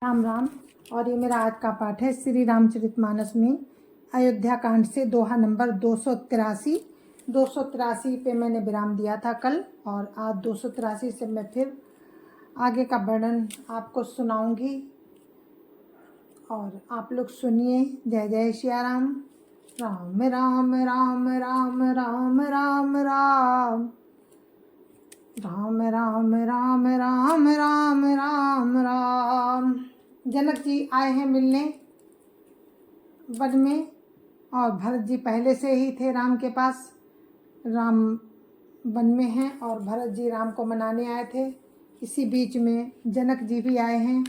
राम राम। और ये मेरा आज का पाठ है श्री रामचरितमानस में अयोध्या कांड से दोहा नंबर 283 पे मैंने विराम दिया था कल, और आज 283 से मैं फिर आगे का वर्णन आपको सुनाऊंगी और आप लोग सुनिए। जय जय सिया राम। राम राम राम राम राम राम राम राम राम राम राम राम राम राम। जनक जी आए हैं मिलने वन में, और भरत जी पहले से ही थे राम के पास। राम वन में हैं और भरत जी राम को मनाने आए थे। इसी बीच में जनक जी भी आए हैं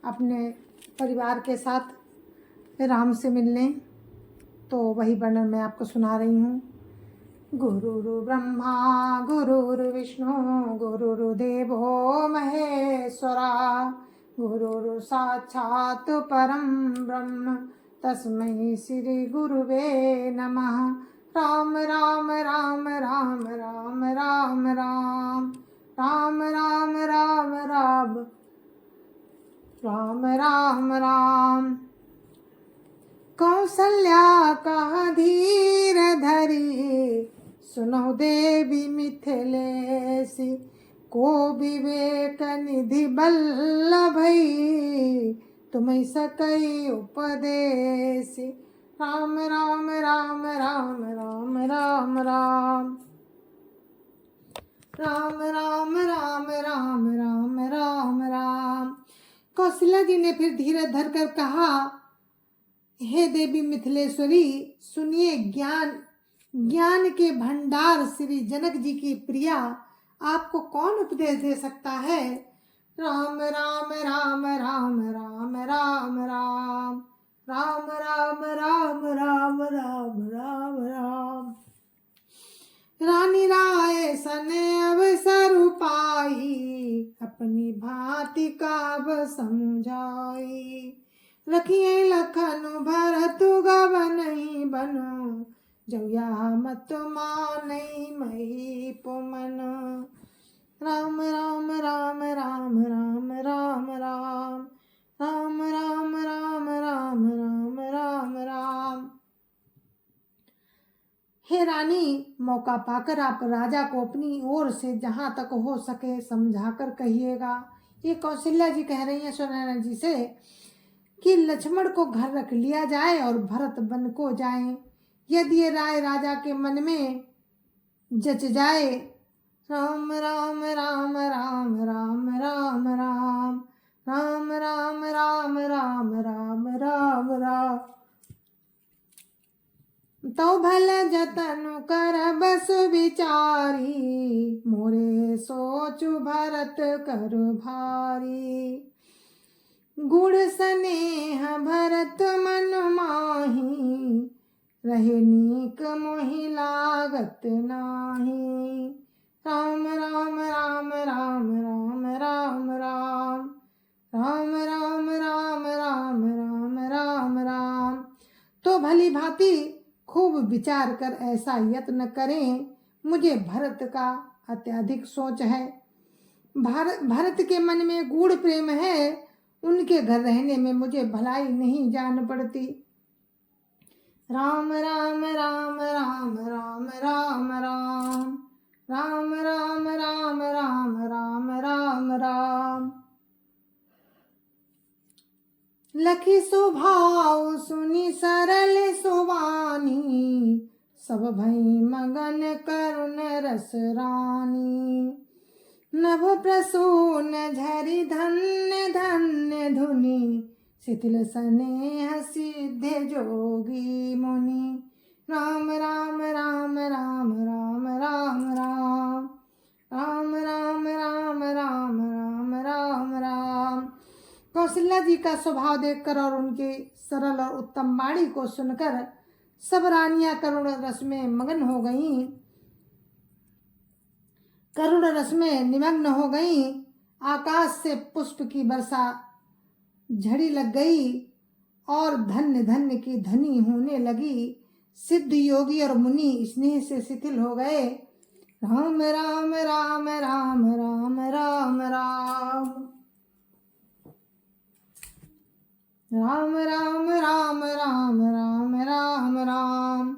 अपने परिवार के साथ राम से मिलने। तो वही वर्णन मैं आपको सुना रही हूँ। गुरुरु ब्रह्मा गुरुर्विष्णु गुरुर्देवो महेश्वरा गुरुरु साक्षात् परं ब्रह्म तस्मै श्री गुरुवे नमः। राम राम राम राम राम राम राम राम राम राम राम राम राम राम। कौसल्या कहा धीर धरी सुनो देवी मिथिलेसी को विवेक निधि बल्लभई तुम्हें सकई उपदेसी। राम राम राम राम राम राम राम राम राम राम राम राम राम राम। कौशल्या जी ने फिर धीरज धरकर कहा, हे देवी मिथिलेश्वरी, सुनिए। ज्ञान के भंडार श्री जनक जी की प्रिया, आपको कौन उपदेश दे सकता है। राम राम राम राम राम राम राम राम राम राम राम राम राम राम। रानी राय सने अवसर पाई अपनी भांति काब समझाई। रखिए लखन भरत गवनहि बनो जौया मत मानई मही पुमन। राम राम राम राम राम राम राम राम राम राम राम राम राम राम। हे रानी, मौका पाकर आप राजा को अपनी ओर से जहां तक हो सके समझाकर कहिएगा। ये कौशल्या जी कह रही हैं सुनैना जी से कि लक्ष्मण को घर रख लिया जाए और भरत वन को जाए। यदि ये राय राजा के मन में जच जाए। राम राम राम राम राम राम राम राम राम राम राम राम राम राम। तो भल जतन कर बस विचारी मोरे सोचु भरत कर भारी। गुण स्नेह भरत मन माही रहे नीक मोहि लागत नाही। राम राम राम राम राम राम राम राम राम राम राम राम राम राम। तो भली भांति खूब विचार कर ऐसा यत्न करें। मुझे भरत का अत्यधिक सोच है। भरत के मन में गूढ़ प्रेम है। उनके घर रहने में मुझे भलाई नहीं जान पड़ती। राम राम राम राम राम राम राम राम राम राम राम राम राम राम। लखी स्वभाव सुनी सरल सुवानी सब भई मगन करुण रस रानी। नभ प्रसून झरि धन्य धन्य धुनि शिथिल स्नेह सिद्ध जोगी मुनि। राम राम राम राम राम राम राम राम राम राम राम राम राम राम। कौशल्या जी का स्वभाव देखकर और उनकी सरल और उत्तम वाणी को सुनकर सब रानियां करुण रस में मगन हो गईं, करुण रस में निमग्न हो गईं। आकाश से पुष्प की वर्षा झड़ी लग गई और धन्य धन्य की धनी होने लगी। सिद्ध योगी और मुनि स्नेह से शिथिल हो गए। राम राम राम राम राम राम राम। राम राम राम राम राम राम राम।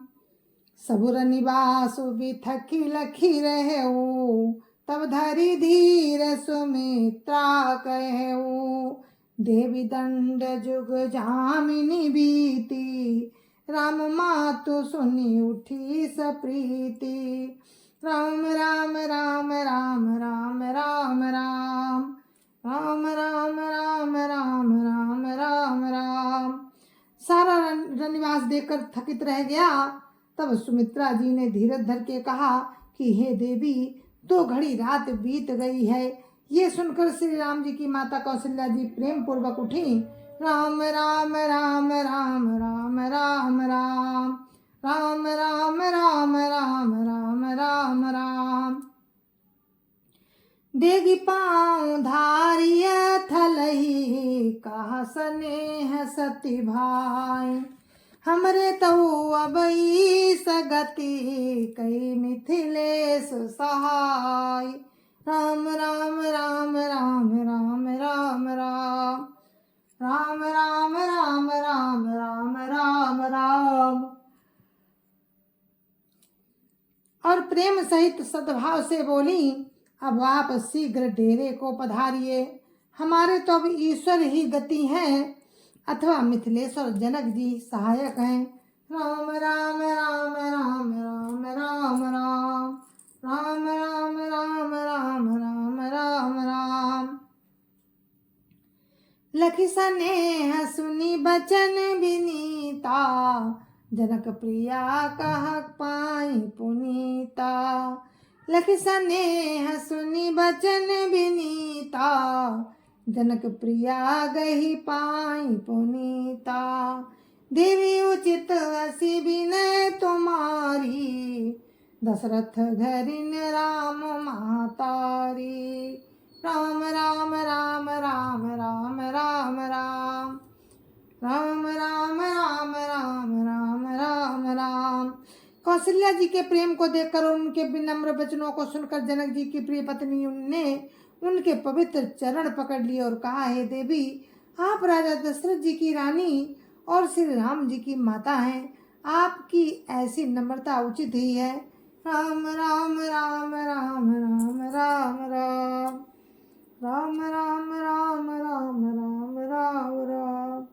सबुर निवास बिथकी लखी रहऊ, तब धरि धीर सुमित्रा कहऊ। देवी दंड जुग जामिनी बीती, राम मातु सुनी उठी सप्रीति। राम राम राम राम राम राम राम राम राम राम राम राम राम राम। सारा रनिवास देखकर थकित रह गया। तब सुमित्रा जी ने धीरज धर के कहा कि हे देवी, 2 घड़ी रात बीत गई है। ये सुनकर श्री राम जी की माता कौशल्या जी प्रेम पूर्वक उठी। राम राम राम राम राम राम राम राम राम राम राम राम राम राम। देगी पाँव धारिय थलही, कहा स्नेह सती भाई। हमरे तऊ अबई सगति, कई मिथिलेश सहाय। राम राम राम राम राम राम राम राम राम राम राम राम राम राम। और प्रेम सहित सद्भाव से बोली, अब आप शीघ्र डेरे को पधारिए। हमारे तो अब ईश्वर ही गति हैं, अथवा मिथिलेश्वर जनक जी सहायक हैं। राम राम राम राम राम राम राम राम राम राम राम राम राम राम। लखी स्नेह सुनी बचन विनीता, जनक प्रिया कह पाई पुनीता। लखी स्नेह सुनी बचन विनीता, जनक प्रिया गही पाई पुनीता। देवी उचित असी विनय तुम्हारी, दशरथ घरिन राम मातारी। राम राम राम राम राम राम राम राम राम राम राम राम राम राम। कौशल्या जी के प्रेम को देखकर और उनके विनम्र वचनों को सुनकर जनक जी की प्रिय पत्नी ने उनके पवित्र चरण पकड़ लिए और कहा, हे देवी, आप राजा दशरथ जी की रानी और श्री राम जी की माता हैं। आपकी ऐसी नम्रता उचित ही है। राम राम राम राम राम राम राम राम राम राम राम राम राम राम।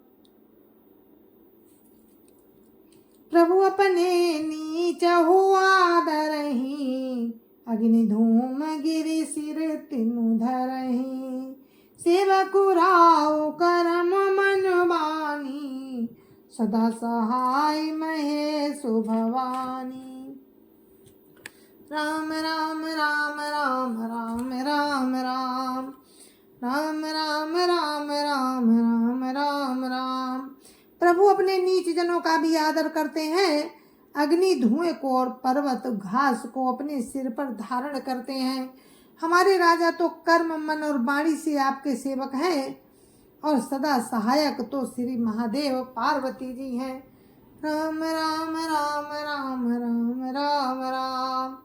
प्रभु अपने नीच हुआ धरही, अग्नि धूम गिरि सिर तिनु धरही। सेवकु राव करम मन बानी, सदा सहाय महेशु भवानी। राम राम राम राम राम राम राम राम राम राम राम राम राम राम। प्रभु अपने नीच जनों का भी आदर करते हैं। अग्नि धुएं को और पर्वत घास को अपने सिर पर धारण करते हैं। हमारे राजा तो कर्म मन और वाणी से आपके सेवक हैं, और सदा सहायक तो श्री महादेव पार्वती जी हैं। राम राम राम राम राम राम राम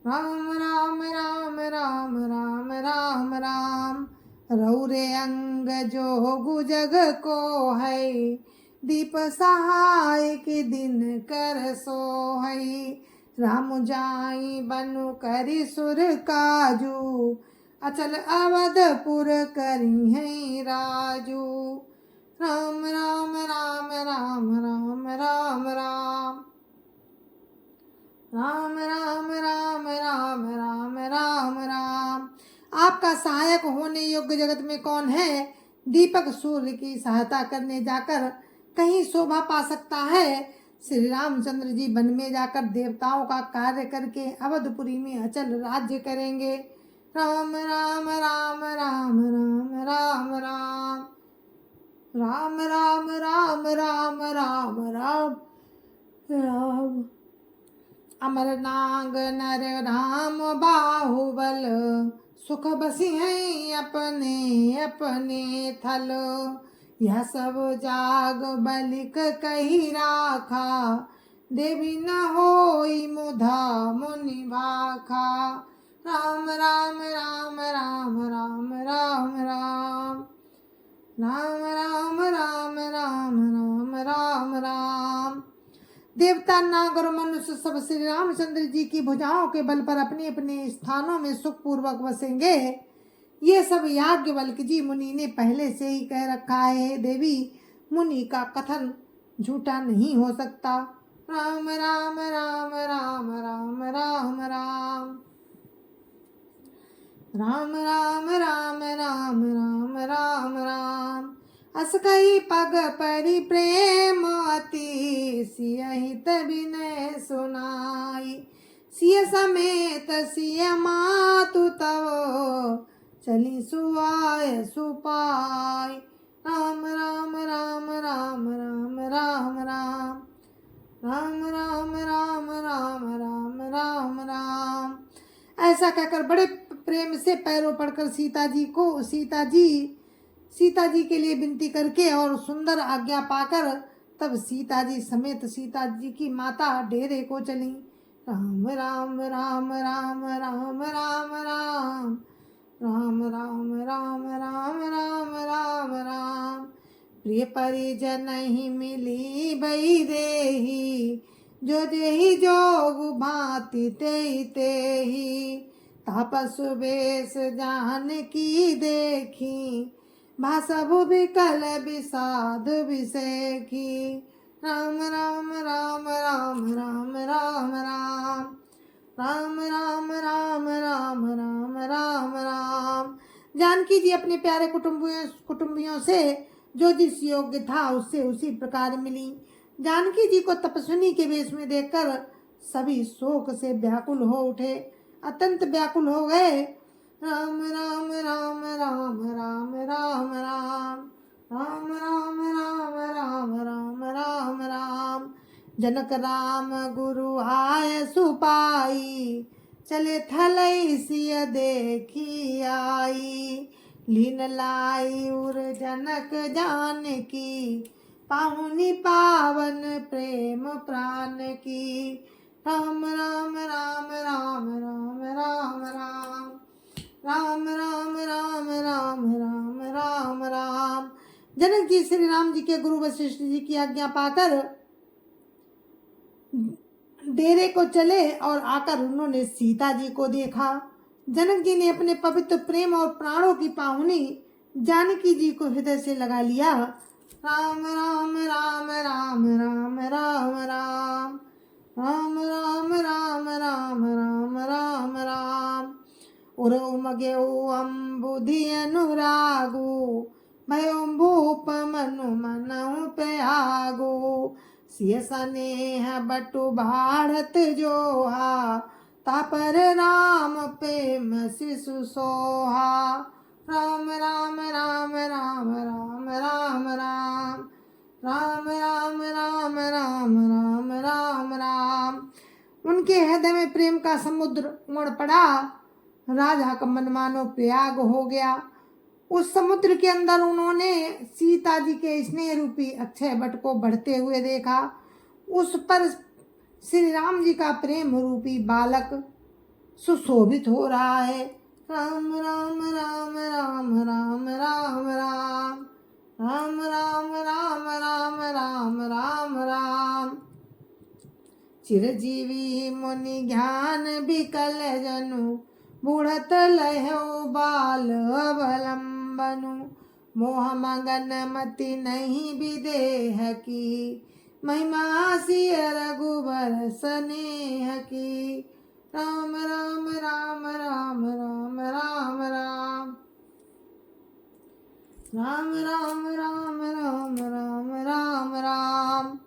राम राम राम राम राम राम राम। रौरे अंग जोगु जग को है, दीप सहाय के दिन कर सो है। राम जाई बनु करी सुर काजू, अचल अवधपुर करी है राजू। राम राम राम राम राम राम राम राम राम राम राम राम राम राम। आपका सहायक होने योग्य जगत में कौन है? दीपक सूर्य की सहायता करने जाकर कहीं शोभा पा सकता है? श्री रामचंद्र जी वन में जाकर देवताओं का कार्य करके अवधपुरी में अचल राज्य करेंगे। राम राम राम राम राम राम राम राम राम राम राम राम राम राम। अमर नाग नर राम बाहुबल, सुख बसी हैं अपने अपने थल। यह सब जाग बलिक कही राखा, देवी न होई मुधा मुनि भाखा। राम राम राम राम राम राम राम राम राम राम। देवता, नाग और मनुष्य सब श्री रामचंद्र जी की भुजाओं के बल पर अपने अपने स्थानों में सुखपूर्वक बसेंगे। ये सब याज्ञवल्क्य जी मुनि ने पहले से ही कह रखा है। देवी, मुनि का कथन झूठा नहीं हो सकता। राम राम राम राम राम राम राम राम राम राम राम राम राम राम। अस कही पग परि प्रेम अति, सियहित विनय सुनाई। सिय समेत सिय मातु तव, चली सुआय सुपाय। राम राम राम राम राम राम राम राम राम राम राम राम राम राम। ऐसा कहकर बड़े प्रेम से पैरों पड़कर सीता जी के लिए विनती करके और सुंदर आज्ञा पाकर तब सीता जी समेत सीता जी की माता डेरे को चली। राम राम राम राम राम राम राम राम राम राम राम राम राम राम। प्रिय परिजन ही मिली बई देही, जो देही जोग भांति तेहि तेहि। तापस बेश जान की देखी, भासभु विकल विषाद विषेखी। राम राम राम राम राम राम राम राम राम राम राम राम राम राम। जानकी जी अपने प्यारे कुटुंबियों से जो जिस योग्य था उससे उसी प्रकार मिली। जानकी जी को तपस्विनी के वेश में देखकर सभी शोक से व्याकुल हो उठे, अत्यंत व्याकुल हो गए। राम राम राम राम राम राम राम राम राम राम राम राम राम राम। जनक राम गुरु आय सुपाई, चले थलई सिय देखी आई। लीन लाई उर जनक जानकी, पाहुनी पावन प्रेम प्राण की। राम राम राम राम राम राम राम राम राम राम राम राम राम राम। जनक जी श्री राम जी के गुरु वशिष्ठ जी की आज्ञा पाकर डेरे को चले और आकर उन्होंने सीता जी को देखा। जनक जी ने अपने पवित्र प्रेम और प्राणों की पाहुनी जानकी जी को हृदय से लगा लिया। राम राम राम राम राम राम राम राम राम राम राम राम राम राम। उर उमग्यो अम्बुधि अनुरागु, भयो भूप मनु मनहु प्रयागु। सिय स्नेह बटु भाड़त जोहा, तापर राम प्रेम शिशु सोहा। राम राम राम राम राम राम राम राम राम राम राम राम राम राम। उनके हृदय में प्रेम का समुद्र उमड़ पड़ा। राजा का मन मानो प्रयाग हो गया। उस समुद्र के अंदर उन्होंने सीता जी के स्नेह रूपी अक्षय वट को बढ़ते हुए देखा। उस पर श्री राम जी का प्रेम रूपी बालक सुशोभित हो रहा है। राम राम राम राम राम राम राम राम राम राम राम राम राम राम। चिरजीवी मुनि ज्ञान विकल जनु, बूढ़त लहो बाल अवलंबनु। मोह मगन मति नहीं विदेह की, महिमा सिय रघुबर स्नेह की। राम राम राम राम राम राम राम राम राम राम राम राम राम राम।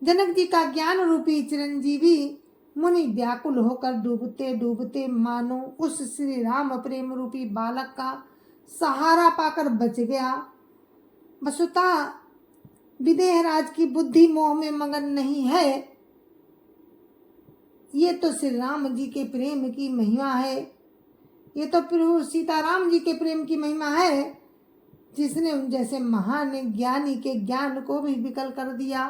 जनक जी का ज्ञान रूपी चिरंजीवी मुनि व्याकुल होकर डूबते डूबते मानो उस श्री राम प्रेम रूपी बालक का सहारा पाकर बच गया। वसुता विदेहराज की बुद्धि मोह में मगन नहीं है। ये तो श्री राम जी के प्रेम की महिमा है। ये तो प्रभु सीताराम जी के प्रेम की महिमा है, जिसने उन जैसे महान ज्ञानी के ज्ञान को भी विकल कर दिया।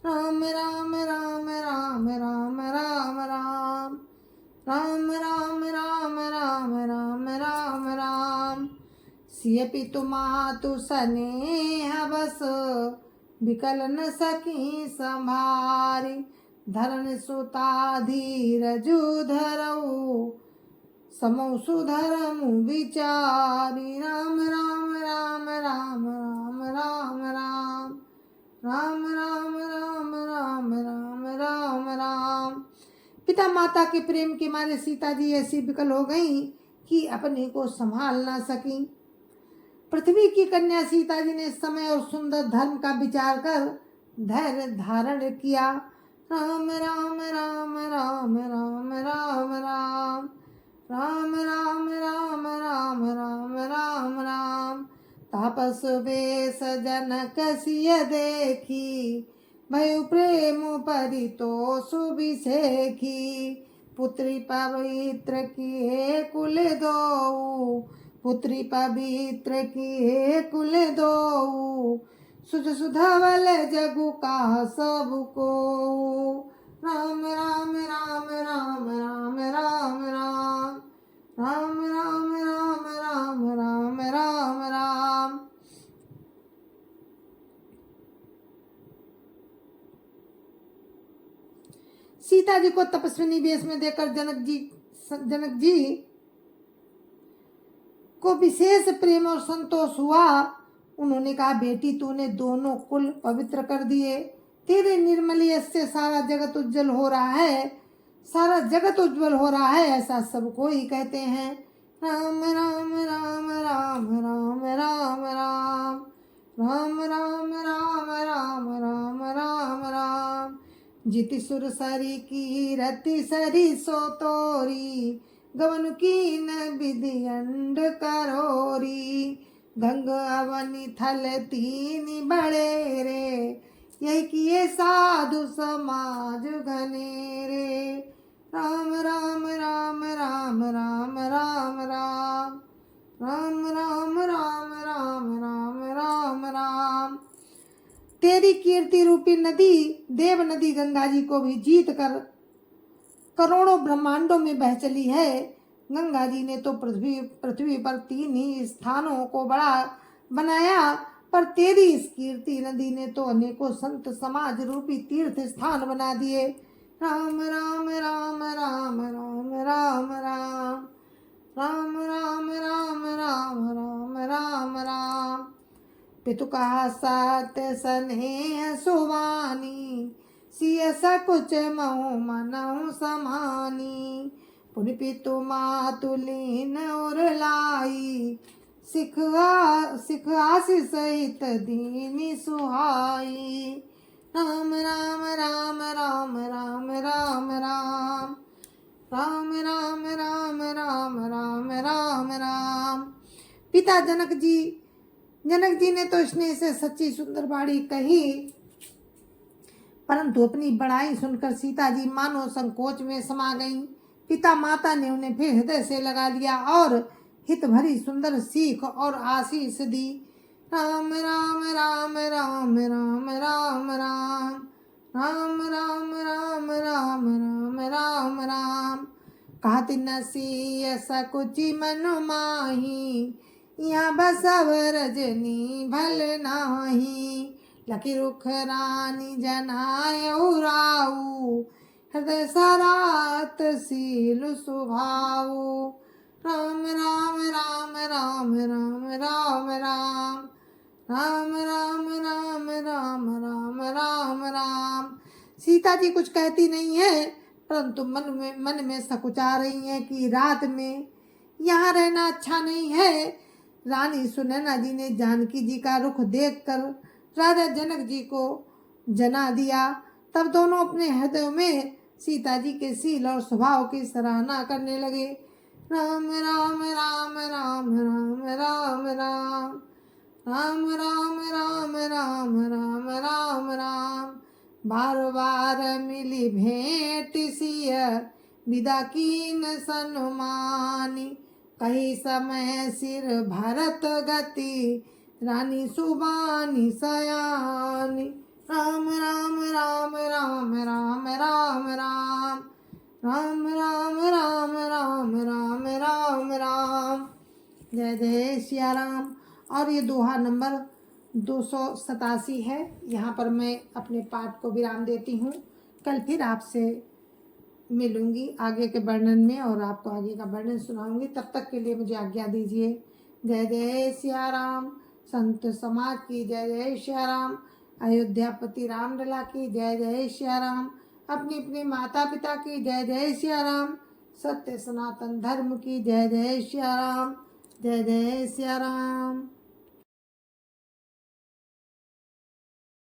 राम राम राम राम राम राम राम राम राम राम राम राम राम राम। सिय पितु मातु स्नेह बस, विकल न सकी संभारी। धरण सुता धीरजु धरऊ समौ सुधरमु विचारी। राम राम राम राम राम राम राम राम राम राम राम राम राम राम। पिता माता के प्रेम के मारे सीता जी ऐसी विकल हो गईं कि अपने को संभाल ना सकी। पृथ्वी की कन्या सीता जी ने समय और सुंदर धर्म का विचार कर धैर्य धारण किया। राम राम राम राम राम राम राम राम राम राम राम राम राम राम। तापस वेश जनक सिय देखी भयु प्रेम परितोष सुभिषेखी। पुत्री पवित्र की हे कुल दो पुत्री पवित्र की हे कुल दो सुज सुधवल जगु का सबको। राम राम राम राम राम राम राम राम राम राम राम राम राम राम। सीता जी को तपस्विनी वेश में देकर जनक जी को विशेष प्रेम और संतोष हुआ। उन्होंने कहा, बेटी तूने दोनों कुल पवित्र कर दिए, तेरे निर्मल यश से सारा जगत उज्जवल हो रहा है, सारा जगत उज्जवल हो रहा है, ऐसा सबको ही कहते हैं। राम राम राम राम राम राम राम राम राम राम राम राम राम राम। जिति सुर सरी की रति सरी सो तोरी गवन की न विधि अंड करोरी। गंग अवनि थल तीन बड़े रे यही किए साधु समाज घने रे। राम राम राम राम राम राम राम राम राम राम राम राम राम राम। तेरी कीर्ति रूपी नदी देव नदी गंगा जी को भी जीत कर करोड़ों ब्रह्मांडों में बह चली है। गंगा जी ने तो पृथ्वी पर 3 ही स्थानों को बड़ा बनाया, पर तेरी इस कीर्ति नदी ने तो अनेकों संत समाज रूपी तीर्थ स्थान बना दिए। राम राम राम राम राम राम राम राम राम राम राम राम राम राम। पितु कहा सत्य स्नेह सुवानी सिय सकुच महु मनहु समानी। पुनि पितु मातुलीन और लाई सिख आशीष सहित दीनी सुहाई। राम राम राम राम राम राम राम राम राम राम राम राम राम राम। पिता जनक जी ने तो स्नेह से सच्ची सुंदर बाणी कही, परंतु अपनी बड़ाई सुनकर सीता जी मानो संकोच में समा गईं। पिता माता ने उन्हें फिर हृदय से लगा लिया और हित भरी सुंदर सीख और आशीष दी। राम राम राम राम राम राम राम राम राम राम राम राम राम राम। कहत नसी सकुचि मनु माही यहाँ बसव रजनी भल नाही। लकी रुख रानी जनाय राऊ हृदय सरात सील सुभाऊ। राम राम राम राम राम राम राम राम राम राम राम राम राम राम। सीता जी कुछ कहती नहीं है, परंतु मन में सकुचा रही हैं कि रात में यहाँ रहना अच्छा नहीं है। रानी सुनैना जी ने जानकी जी का रुख देखकर राजा जनक जी को जना दिया। तब दोनों अपने हृदय में सीता जी के शील और स्वभाव की सराहना करने लगे। राम राम राम राम राम राम राम राम राम राम राम राम राम राम। बार बार मिली भेंट सिय विदा कीन सनुमानी। कही समय सिर भरत गति रानी सुबानी सयानी। राम राम राम राम राम राम राम राम राम राम राम राम राम राम। जय जय सिया राम। और ये दोहा नंबर 287 है। यहाँ पर मैं अपने पाठ को विराम देती हूँ। कल फिर आपसे मिलूंगी आगे के वर्णन में और आपको आगे का वर्णन सुनाऊंगी। तब तक के लिए मुझे आज्ञा दीजिए। जय जय सिया राम। संत समाज की जय जय सिया राम। अयोध्यापति रामलला की जय जय सिया राम। अपने अपने माता पिता की जय जय सिया राम। सत्य सनातन धर्म की जय जय सिया राम। जय जय सिया राम।